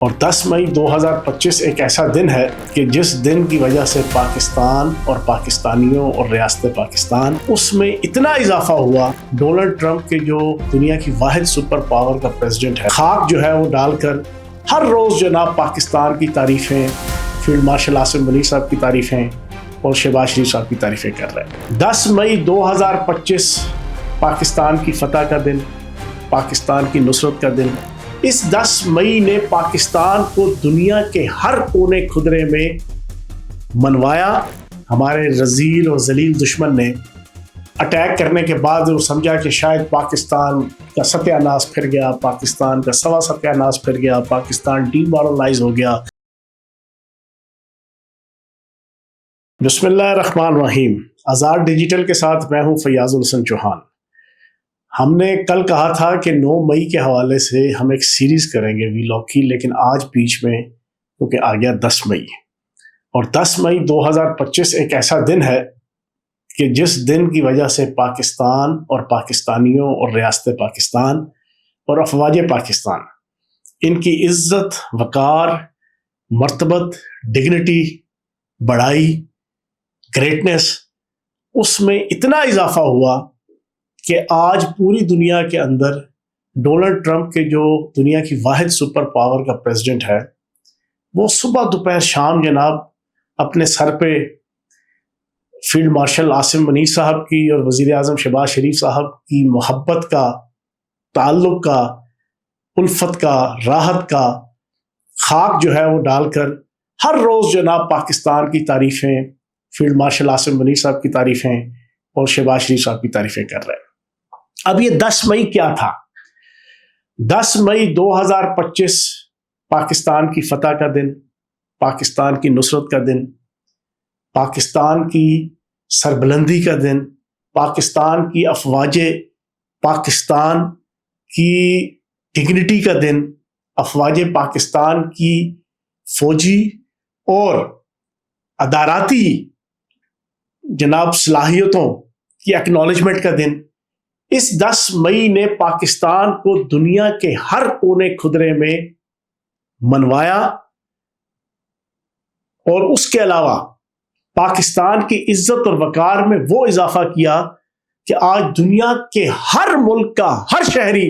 اور 10 مئی 2025 ایک ایسا دن ہے کہ جس دن کی وجہ سے پاکستان اور پاکستانیوں اور ریاست پاکستان اس میں اتنا اضافہ ہوا. ڈونلڈ ٹرمپ کے جو دنیا کی واحد سپر پاور کا پریزیڈنٹ ہے، خاک جو ہے وہ ڈال کر ہر روز جناب پاکستان کی تعریفیں، فیلڈ مارشل عاصم منیر صاحب کی تعریفیں اور شہباز شریف صاحب کی تعریفیں کر رہے ہیں. 10 مئی 2025 پاکستان کی فتح کا دن، پاکستان کی نصرت کا دن. اس 10 مئی نے پاکستان کو دنیا کے ہر کونے خدرے میں منوایا. ہمارے رذیل اور ذلیل دشمن نے اٹیک کرنے کے بعد وہ سمجھا کہ شاید پاکستان کا ستیہ ناش پھر گیا، پاکستان کا سوا ستیہ ناش پھر گیا، پاکستان ڈی مورلائز ہو گیا. بسم اللہ الرحمن الرحیم. آزاد ڈیجیٹل کے ساتھ میں ہوں فیاض الحسن چوہان. ہم نے کل کہا تھا کہ 9 مئی کے حوالے سے ہم ایک سیریز کریں گے ویلاگ کی، لیکن آج بیچ میں کیونکہ آ گیا 10 مئی. اور 10 مئی 2025 ایک ایسا دن ہے کہ جس دن کی وجہ سے پاکستان اور پاکستانیوں اور ریاست پاکستان اور افواج پاکستان، ان کی عزت، وقار، مرتبت، ڈگنیٹی، بڑائی، گریٹنس، اس میں اتنا اضافہ ہوا کہ آج پوری دنیا کے اندر ڈونلڈ ٹرمپ کے جو دنیا کی واحد سپر پاور کا پریزیڈنٹ ہے، وہ صبح دوپہر شام جناب اپنے سر پہ فیلڈ مارشل عاصم منیر صاحب کی اور وزیر اعظم شہباز شریف صاحب کی محبت کا، تعلق کا، الفت کا، راحت کا خاک جو ہے وہ ڈال کر ہر روز جناب پاکستان کی تعریفیں، فیلڈ مارشل عاصم منیر صاحب کی تعریفیں اور شہباز شریف صاحب کی تعریفیں کر رہے ہیں. اب یہ 10 مئی کیا تھا؟ 10 مئی 2025 پاکستان کی فتح کا دن، پاکستان کی نصرت کا دن، پاکستان کی سربلندی کا دن، پاکستان کی افواج پاکستان کی ڈگنیٹی کا دن، افواج پاکستان کی فوجی اور اداراتی جناب صلاحیتوں کی ایکنالجمنٹ کا دن. اس 10 مئی نے پاکستان کو دنیا کے ہر کونے خدرے میں منوایا، اور اس کے علاوہ پاکستان کی عزت اور وقار میں وہ اضافہ کیا کہ آج دنیا کے ہر ملک کا ہر شہری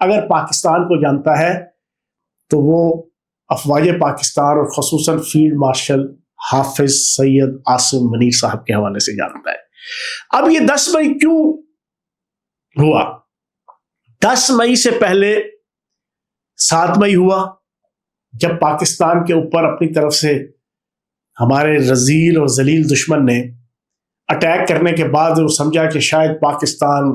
اگر پاکستان کو جانتا ہے تو وہ افواج پاکستان اور خصوصاً فیلڈ مارشل حافظ سید عاصم منیر صاحب کے حوالے سے جانتا ہے. اب یہ 10 مئی کیوں ہوا؟ 10 مئی سے پہلے 7 مئی ہوا، جب پاکستان کے اوپر اپنی طرف سے ہمارے رذیل اور ذلیل دشمن نے اٹیک کرنے کے بعد وہ سمجھا کہ شاید پاکستان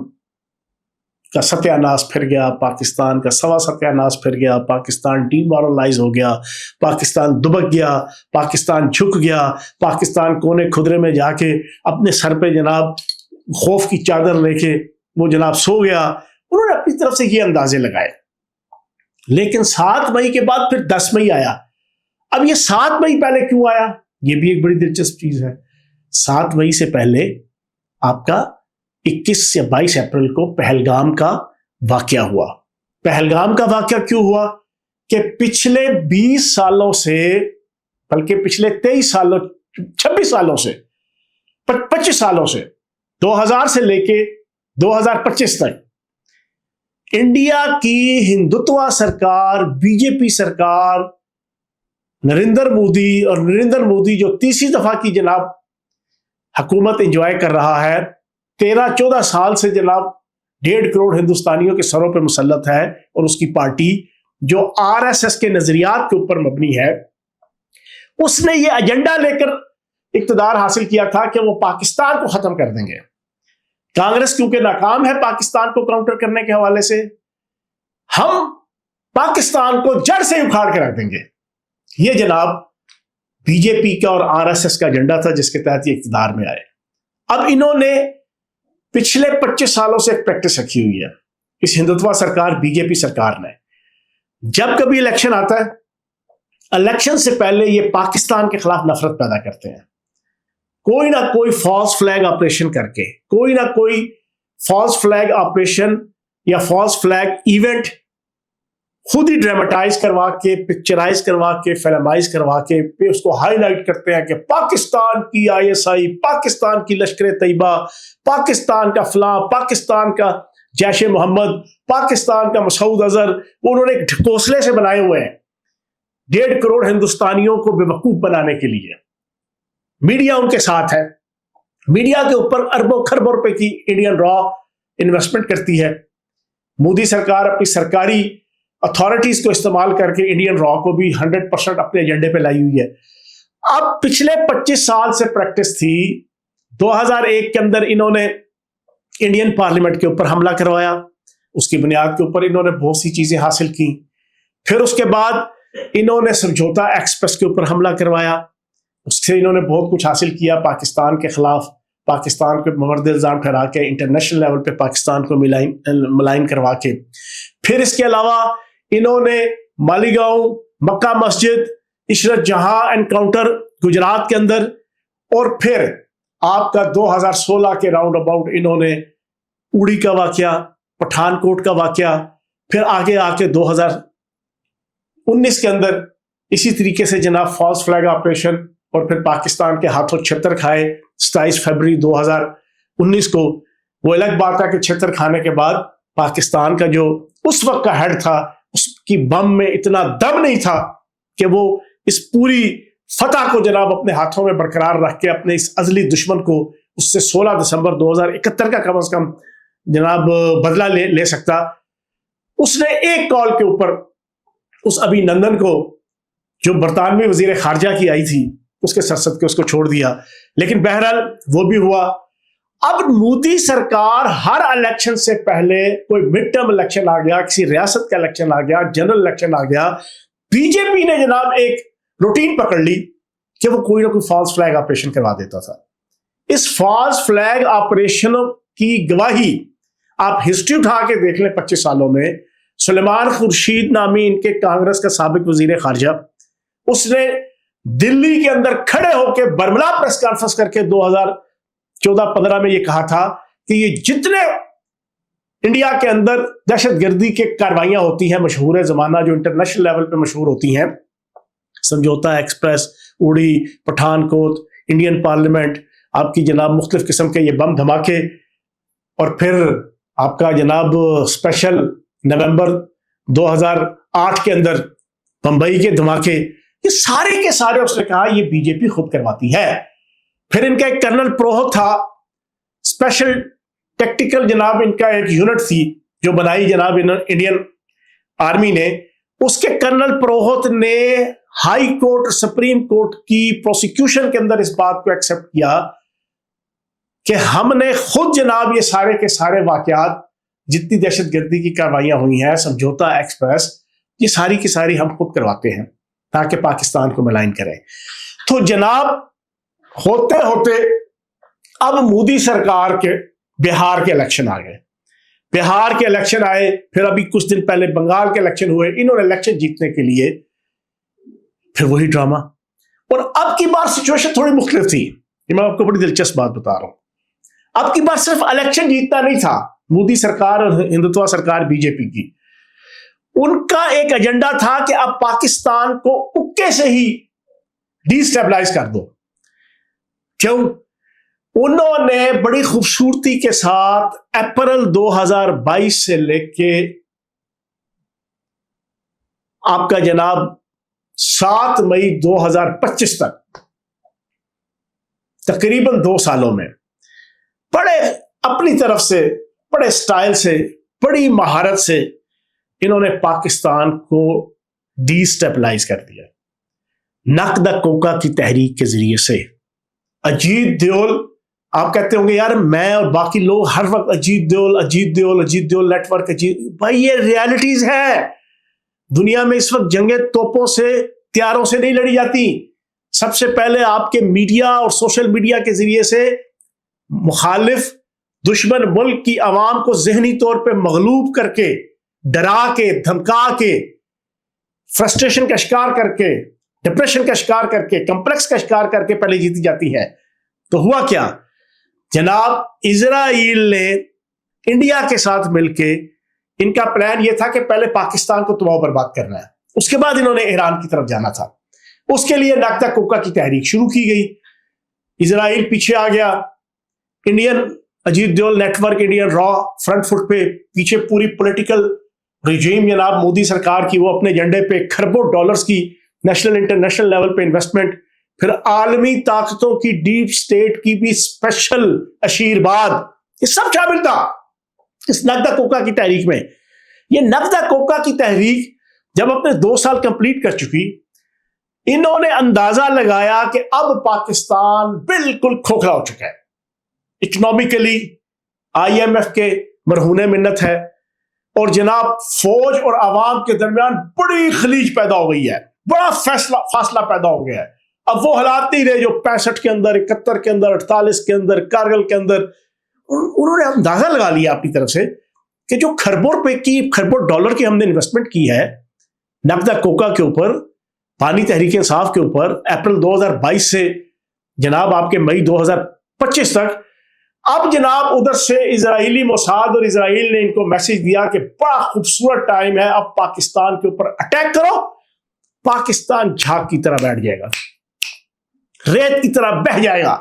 کا ستیہ ناش پھر گیا، پاکستان کا سوا ستیہ ناش پھر گیا، پاکستان ڈی مورلائز ہو گیا، پاکستان دبک گیا، پاکستان جھک گیا، پاکستان کونے خدرے میں جا کے اپنے سر پہ جناب خوف کی چادر لے کے وہ جناب سو گیا. انہوں نے اپنی طرف سے یہ اندازے لگائے. لیکن 7 مئی کے بعد پھر 10 مئی آیا. اب یہ 7 مئی پہلے کیوں آیا؟ یہ بھی ایک بڑی دلچسپ چیز ہے. 7 مئی سے پہلے آپ کا 21 یا 22 اپریل کو پہلگام کا واقعہ ہوا. پہلگام کا واقعہ کیوں ہوا؟ کہ پچھلے 20 سالوں سے، بلکہ پچھلے 23 سالوں، 26 سالوں سے، 25 سالوں سے، 2000 سے لے کے 2025 تک انڈیا کی ہندوتوا سرکار، بی جے پی سرکار، نریندر مودی جو تیسری دفعہ کی جناب حکومت انجوائے کر رہا ہے، 13-14 سال سے جناب 1.5 کروڑ ہندوستانیوں کے سروں پہ مسلط ہے، اور اس کی پارٹی جو RSS کے نظریات کے اوپر مبنی ہے، اس نے یہ ایجنڈا لے کر اقتدار حاصل کیا تھا کہ وہ پاکستان کو ختم کر دیں گے. کانگریس کیونکہ ناکام ہے پاکستان کو کاؤنٹر کرنے کے حوالے سے، ہم پاکستان کو جڑ سے اکھاڑ کے رکھ دیں گے. یہ جناب بی جے پی کا اور RSS کا ایجنڈا تھا جس کے تحت یہ اقتدار میں آئے. اب انہوں نے پچھلے 25 سالوں سے ایک پریکٹس رکھی ہوئی ہے، اس ہندوتوا سرکار بی جے پی سرکار نے. جب کبھی الیکشن آتا ہے، الیکشن سے پہلے یہ پاکستان کے خلاف نفرت پیدا کرتے ہیں. کوئی نہ کوئی فالس فلیگ آپریشن کر کے، کوئی نہ کوئی فالس فلیگ آپریشن یا فالس فلیگ ایونٹ خود ہی ڈراماٹائز کروا کے، پکچرائز کروا کے، فلمائز کروا کے پھر اس کو ہائی لائٹ کرتے ہیں کہ پاکستان کی ISI، پاکستان کی لشکر طیبہ، پاکستان کا فلاں، پاکستان کا جیش محمد، پاکستان کا مسعود اظہر، وہ انہوں نے ایک ڈھکوسلے سے بنائے ہوئے ہیں 1.5 کروڑ ہندوستانیوں کو بے وقوف بنانے کے لیے۔ میڈیا ان کے ساتھ ہے، میڈیا کے اوپر اربوں خربوں روپے کی انڈین را انویسٹمنٹ کرتی ہے۔ مودی سرکار اپنی سرکاری اتھارٹیز کو استعمال کر کے انڈین را کو بھی 100% اپنے ایجنڈے پہ لائی ہوئی ہے۔ اب پچھلے 25 سال سے پریکٹس تھی، 2001 کے اندر انہوں نے انڈین پارلیمنٹ کے اوپر حملہ کروایا، اس کی بنیاد کے اوپر انہوں نے بہت سی چیزیں حاصل کی۔ پھر اس کے بعد انہوں نے سمجھوتا ایکسپریس کے اوپر حملہ کروایا، اس سے انہوں نے بہت کچھ حاصل کیا پاکستان کے خلاف، پاکستان کو مورد الزام ٹھہرا کے انٹرنیشنل لیول پہ پاکستان کو ملائن کروا کے۔ پھر اس کے علاوہ انہوں نے مالیگاؤں، مکہ مسجد، عشرت جہاں انکاؤنٹر گجرات کے اندر، اور پھر آپ کا 2016 کے راؤنڈ اباؤٹ انہوں نے اڑی کا واقعہ، پٹھان کوٹ کا واقعہ، پھر آگے آ کے 2019 کے اندر اسی طریقے سے جناب فالس فلیگ آپریشن، اور پھر پاکستان کے ہاتھوں چھتر کھائے 27 فروری 2019 کو۔ وہ الگ بات ہے کہ چھتر کھانے کے بعد پاکستان کا جو اس وقت کا ہیڈ تھا، اس کی بم میں اتنا دم نہیں تھا کہ وہ اس پوری فتح کو جناب اپنے ہاتھوں میں برقرار رکھ کے اپنے اس ازلی دشمن کو اس سے 16 دسمبر 2071 کا کم از کم جناب بدلہ لے سکتا۔ اس نے ایک کال کے اوپر اس ابھی نندن کو، جو برطانوی وزیر خارجہ کی آئی تھی، اس کے سرسد کے اس کو چھوڑ دیا، لیکن بہرحال وہ بھی ہوا۔ اب مودی سرکار ہر الیکشن سے پہلے، کوئی مڈ ٹرم الیکشن آ گیا، کسی ریاست کا الیکشن آ گیا، جنرل الیکشن آ گیا، بی جے پی نے جناب ایک روٹین پکڑ لی کہ وہ کوئی نہ کوئی فالس فلیگ آپریشن کروا دیتا تھا۔ اس فالس فلیگ آپریشن کی گواہی آپ ہسٹری اٹھا کے دیکھ لیں 25 سالوں میں۔ سلیمان خورشید نامی ان کے کانگریس کا سابق وزیر خارجہ، اس نے دلی کے اندر کھڑے ہو کے برملا پریس کانفرنس کر کے 2014-15 میں یہ کہا تھا کہ یہ جتنے انڈیا کے اندر دہشت گردی کے کاروائیاں ہوتی ہیں مشہور زمانہ، جو انٹرنیشنل لیول پہ مشہور ہوتی ہیں، سمجھوتا ایکسپریس، اڑی، پٹھان کوٹ، انڈین پارلیمنٹ، آپ کی جناب مختلف قسم کے یہ بم دھماکے، اور پھر آپ کا جناب اسپیشل نومبر 2008 کے اندر بمبئی کے دھماکے، یہ سارے کے سارے اس نے کہا یہ بی جے پی خود کرواتی ہے۔ پھر ان کا ایک کرنل پروہت تھا، اسپیشل ٹیکٹیکل جناب ان کا ایک یونٹ تھی جو بنائی جناب انڈین آرمی نے، اس کے کرنل پروہت نے ہائی کورٹ، سپریم کورٹ کی پروسیکیوشن کے اندر اس بات کو ایکسپٹ کیا کہ ہم نے خود جناب یہ سارے کے سارے واقعات، جتنی دہشت گردی کی کاروائیاں ہوئی ہیں، سمجھوتا ایکسپریس، یہ ساری کی ساری ہم خود کرواتے ہیں تاکہ پاکستان کو ملائن کریں۔ تو جناب ہوتے ہوتے اب مودی سرکار کے بہار کے الیکشن آ گئے، بہار کے الیکشن آئے، پھر ابھی کچھ دن پہلے بنگال کے الیکشن ہوئے۔ انہوں نے الیکشن جیتنے کے لیے پھر وہی ڈرامہ، اور اب کی بار سچویشن تھوڑی مختلف تھی۔ میں آپ کو بڑی دلچسپ بات بتا رہا ہوں، اب کی بار صرف الیکشن جیتنا نہیں تھا مودی سرکار اور ہندوتوا سرکار بی جے پی کی، ان کا ایک ایجنڈا تھا کہ اب پاکستان کو اکے سے ہی ڈی سٹیبلائز کر دو۔ کیوں؟ انہوں نے بڑی خوبصورتی کے ساتھ اپریل 2022 سے لے کے آپ کا جناب 7 مئی 2025 تک، تقریباً 2 سالوں میں بڑے اپنی طرف سے، بڑے سٹائل سے، بڑی مہارت سے انہوں نے پاکستان کو ڈی سٹیبلائز کر دیا۔ نقد کوکا کی تحریک کے ذریعے سے اجیت دیول، آپ کہتے ہوں گے یار میں اور باقی لوگ ہر وقت اجیت دیول نیٹ ورک، بھائی یہ ریالٹیز ہے۔ دنیا میں اس وقت جنگیں توپوں سے، تیاروں سے نہیں لڑی جاتی، سب سے پہلے آپ کے میڈیا اور سوشل میڈیا کے ذریعے سے مخالف دشمن ملک کی عوام کو ذہنی طور پہ مغلوب کر کے، ڈرا کے، دھمکا کے، فرسٹریشن کا شکار کر کے، ڈپریشن کا شکار کر کے، کمپلیکس کا شکار کر کے پہلے جیتی جاتی ہے۔ تو ہوا کیا جناب، اسرائیل نے انڈیا کے ساتھ مل کے ان کا پلان یہ تھا کہ پہلے پاکستان کو تباہ و برباد کرنا ہے، اس کے بعد انہوں نے ایران کی طرف جانا تھا. اس کے لیے نقدہ کوکا کی تحریک شروع کی گئی. اسرائیل پیچھے آ گیا. انڈین اجیت ڈول نیٹ ورک، انڈین را فرنٹ فٹ پہ پیچھے پوری پولیٹیکل ریجیم جناب مودی سرکار کی، وہ اپنے ایجنڈے پہ کھربوں ڈالرز کی نیشنل انٹرنیشنل لیول پہ انویسٹمنٹ، پھر عالمی طاقتوں کی ڈیپ سٹیٹ کی بھی اسپیشل اشیرباد، یہ سب شامل تھا اس نقدہ کوکا کی تحریک میں. یہ نقدہ کوکا کی تحریک جب اپنے 2 سال کمپلیٹ کر چکی، انہوں نے اندازہ لگایا کہ اب پاکستان بالکل کھوکھلا ہو چکا ہے. اکنامکلی آئی ایم ایف کے مرہون منت ہے، اور جناب فوج اور عوام کے درمیان بڑی خلیج پیدا ہو گئی ہے، بڑا فاصلہ پیدا ہو گیا ہے. اب وہ حالات نہیں رہے جو 65 کے اندر، 71 کے اندر، 48 کے اندر، کارگل کے اندر. انہوں نے اندازہ لگا لیا اپنی طرف سے کہ جو کھربوں ڈالر کی ہم نے انویسٹمنٹ کی ہے نقدہ کوکا کے اوپر، پانی تحریک انصاف کے اوپر، اپریل 2022 سے جناب آپ کے مئی 2025 تک، اب جناب ادھر سے اسرائیلی موساد اور اسرائیل نے ان کو میسج دیا کہ بڑا خوبصورت ٹائم ہے، اب پاکستان کے اوپر اٹیک کرو. پاکستان جھاگ کی طرح بیٹھ جائے گا، ریت کی طرح بہہ جائے گا.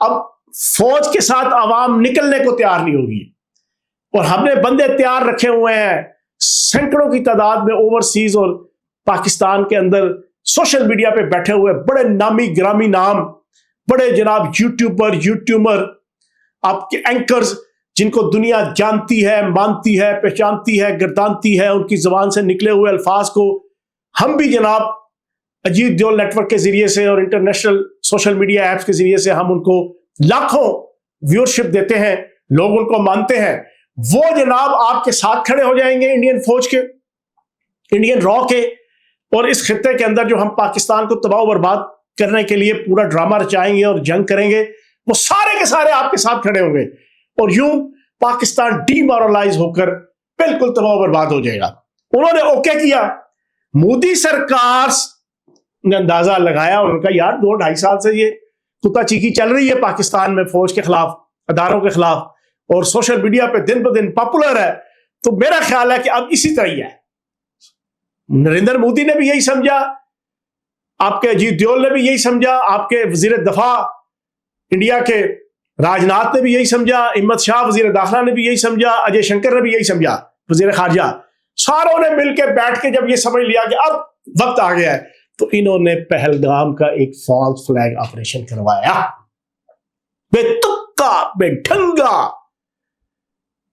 اب فوج کے ساتھ عوام نکلنے کو تیار نہیں ہوگی، اور ہم نے بندے تیار رکھے ہوئے ہیں سینکڑوں کی تعداد میں اوورسیز اور پاکستان کے اندر سوشل میڈیا پہ بیٹھے ہوئے بڑے نامی گرامی نام، بڑے جناب یوٹیوبر، آپ کے اینکرز جن کو دنیا جانتی ہے، مانتی ہے، پہچانتی ہے، گردانتی ہے، ان کی زبان سے نکلے ہوئے الفاظ کو ہم بھی جناب اجیت ڈول نیٹ ورک کے ذریعے سے اور انٹرنیشنل سوشل میڈیا ایپس کے ذریعے سے ہم ان کو لاکھوں ویورشپ دیتے ہیں، لوگ ان کو مانتے ہیں. وہ جناب آپ کے ساتھ کھڑے ہو جائیں گے انڈین فوج کے، انڈین را کے، اور اس خطے کے اندر جو ہم پاکستان کو تباہ و برباد کرنے کے لیے پورا ڈرامہ رچائیں گے اور جنگ کریں گے، وہ سارے کے سارے آپ کے ساتھ کھڑے ہوں گے، اور یوں پاکستان ڈی مورلائز ہو کر بالکل تباہ و برباد ہو جائے گا. انہوں نے اوکے کیا. مودی سرکار نے اندازہ لگایا، انہوں نے کہا یار 2-2.5 سال سے یہ کتا چیخی چل رہی ہے پاکستان میں فوج کے خلاف، اداروں کے خلاف، اور سوشل میڈیا پہ دن بہ دن پاپولر ہے، تو میرا خیال ہے کہ اب اسی طرح ہی ہے. نریندر مودی نے بھی یہی سمجھا، آپ کے اجیت ڈول نے بھی یہی سمجھا، آپ کے وزیر دفاع انڈیا کے راجناتھ نے بھی یہی سمجھا، احمد شاہ وزیر داخلہ نے بھی یہی سمجھا، اجے شنکر نے بھی یہی سمجھا، وزیر خارجہ، ساروں نے مل کے بیٹھ کے جب یہ سمجھ لیا کہ اب وقت آ گیا ہے، تو انہوں نے پہلگام کا ایک فالس فلیگ آپریشن کروایا. بے تکا، بے ڈھنگا،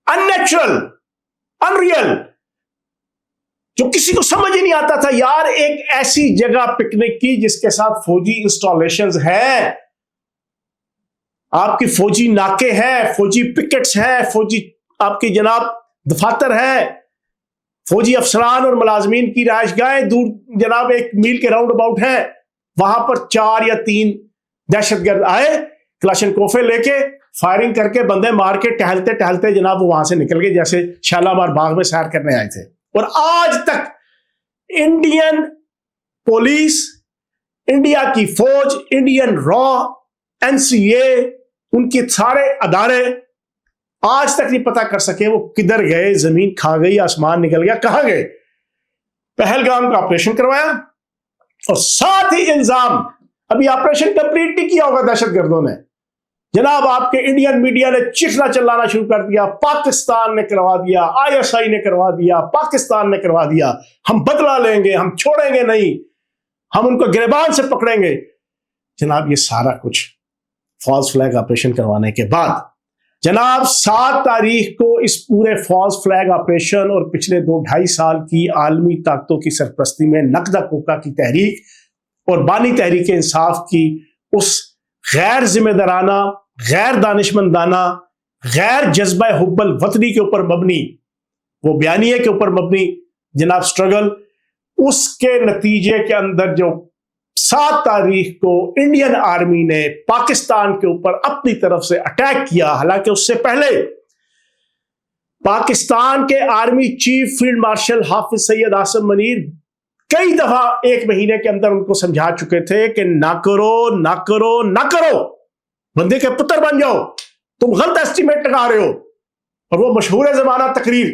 ان نیچرل، ان ریئل، جو کسی کو سمجھ ہی نہیں آتا تھا. یار ایک ایسی جگہ پکنک کی جس کے ساتھ فوجی انسٹالیشنز ہیں، آپ کی فوجی ناکے ہیں، فوجی پکٹس ہیں، فوجی آپ کی جناب دفاتر ہیں، فوجی افسران اور ملازمین کی رہائش گاہیں دور جناب 1 میل کے راؤنڈ اباؤٹ ہیں. وہاں پر 4 یا 3 دہشت گرد آئے کلاشن کوفے لے کے، فائرنگ کر کے بندے مار کے ٹہلتے ٹہلتے جناب وہ وہاں سے نکل گئے جیسے شالامار باغ میں سیر کرنے آئے تھے. اور آج تک انڈین پولیس، انڈیا کی فوج، انڈین را، NCA، ان کے سارے ادارے آج تک نہیں پتا کر سکے وہ کدھر گئے، زمین کھا گئی، آسمان نکل گیا، کہاں گئے. پہلگام کا آپریشن کروایا، اور ساتھ ہی الزام، ابھی آپریشن کمپلیٹ نہیں کیا ہوگا دہشت گردوں نے، جناب آپ کے انڈین میڈیا نے چیخنا چلانا شروع کر دیا، پاکستان نے کروا دیا، ISI نے کروا دیا، پاکستان نے کروا دیا، ہم بدلہ لیں گے، ہم چھوڑیں گے نہیں، ہم ان کو گریبان سے پکڑیں گے. جناب یہ سارا کچھ فالس فلیگ آپریشن کروانے کے بعد جناب 7 تاریخ کو اس پورے فالس فلیگ آپریشن اور پچھلے 2-2.5 سال کی عالمی طاقتوں کی سرپرستی میں نقدہ کوکا کی تحریک اور بانی تحریک انصاف کی اس غیر ذمہ دارانہ، غیر دانشمندانہ، غیر جذبہ حب الوطنی کے اوپر مبنی، وہ بیانیے کے اوپر مبنی جناب سٹرگل، اس کے نتیجے کے اندر جو 7 تاریخ کو انڈین آرمی نے پاکستان کے اوپر اپنی طرف سے اٹیک کیا. حالانکہ اس سے پہلے پاکستان کے آرمی چیف فیلڈ مارشل حافظ سید عاصم منیر کئی دفعہ 1 مہینے کے اندر ان کو سمجھا چکے تھے کہ نہ کرو نہ کرو نہ کرو، بندے کے پتر بن جاؤ، تم غلط ایسٹیمیٹ لگا رہے ہو. اور وہ مشہور زمانہ تقریر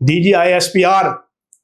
DGISPR,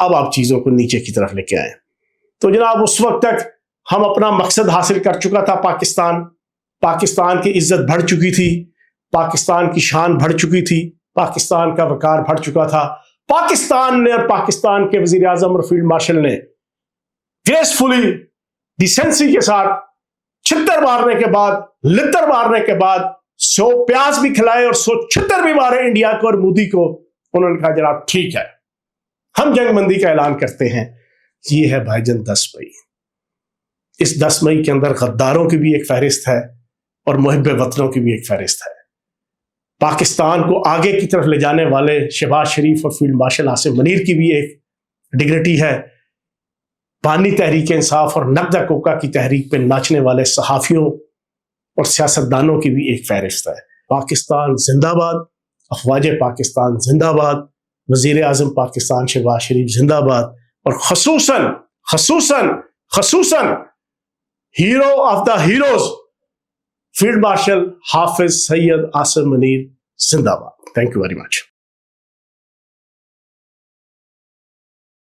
اب آپ چیزوں کو نیچے کی طرف لے کے آئیں. تو جناب اس وقت تک ہم اپنا مقصد حاصل کر چکا تھا. پاکستان کی عزت بڑھ چکی تھی، پاکستان کی شان بڑھ چکی تھی، پاکستان کا وقار بڑھ چکا تھا. پاکستان نے اور پاکستان کے وزیر اعظم اور فیلڈ مارشل نے گریسفلی ڈیسنسی کے ساتھ چھتر مارنے کے بعد، لتر مارنے کے بعد، 100 پیاز بھی کھلائے اور 100 چھتر بھی مارے انڈیا کو اور مودی کو. انہوں نے کہا جناب ٹھیک ہے، ہم جنگ بندی کا اعلان کرتے ہیں. یہ ہے بھائی جان 10 مئی. اس 10 مئی کے اندر غداروں کی بھی ایک فہرست ہے اور محب وطنوں کی بھی ایک فہرست ہے. پاکستان کو آگے کی طرف لے جانے والے شہباز شریف اور فیلڈ مارشل عاصم منیر کی بھی ایک ڈگنیٹی ہے. بانی تحریک انصاف اور نقدہ کوکا کی تحریک پہ ناچنے والے صحافیوں اور سیاستدانوں کی بھی ایک فہرست ہے. پاکستان زندہ باد، افواج پاکستان زندہ باد، وزیر اعظم پاکستان شہباز شریف زندہ باد، اور خصوصاً hero of the heroes field marshal حافظ سید عاصم منیر زندہ باد. Thank you very much.